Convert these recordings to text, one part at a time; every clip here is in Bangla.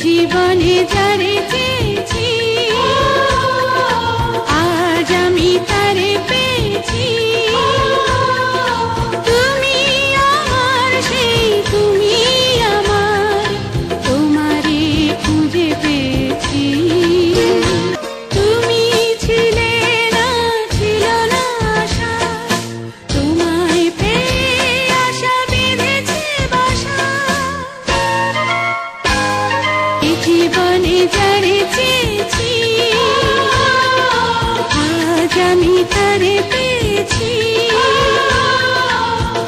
জীবনে যারে চেয়েছি আজ আমি তারে পেয়েছি। তুমি আমার সেই তুমি আমার তোমারে খুঁজে পেয়েছি। তুমি ছিলে না ছিল না আশা তোমায় পেয়ে আশা বেঁধেছে বাসা। জীবনে যারে চেয়েছি আজ আমি তারে পেয়েছি।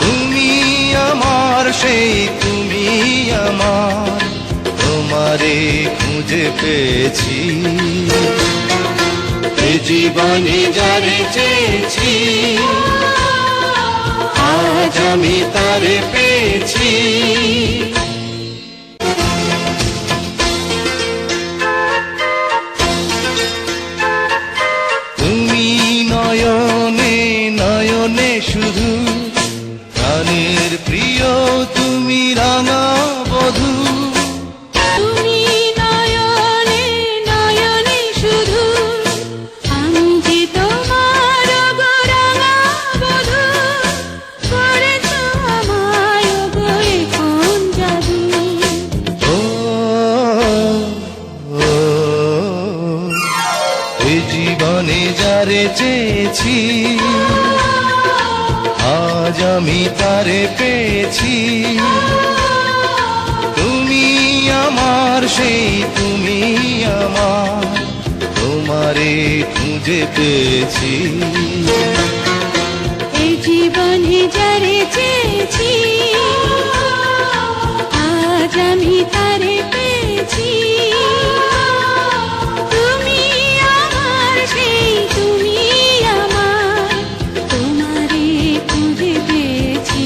তুমি আমার সেই তুমি আমার তোমারে খুঁজে পেয়েছি। এ জীবনে যারে চেয়েছি আজ আমি তারে পেয়েছি। শুধু প্রাণের প্রিয় তুমি রাঙা বধূ। তুমি নয়নে নয়নে শুধু আমি যে তোমার গো রাঙা বধূ। করেছ আমায় গো কোন জাদু। ও এ জীবনে যারে চেয়েছি আজ আমি তারে পেয়েছি। তুমি আমার সেই তুমি আমার তোমারে খুঁজে পেয়েছি। এই জীবনে যারে চেয়েছি আজ আমি তারে পেয়েছি। তুমি আমার সেই তুমি আমার তোমারে খুঁজে পেয়েছি।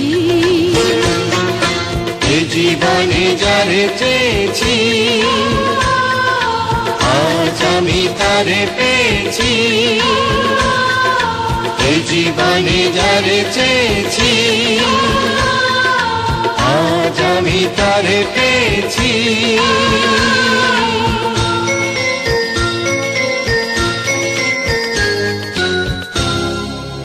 এই জীবনে যারে চেয়েছি আজ আমি তারে পেয়েছি। এই জীবনে যারে চেয়েছি আজ আমি তারে পেয়েছি।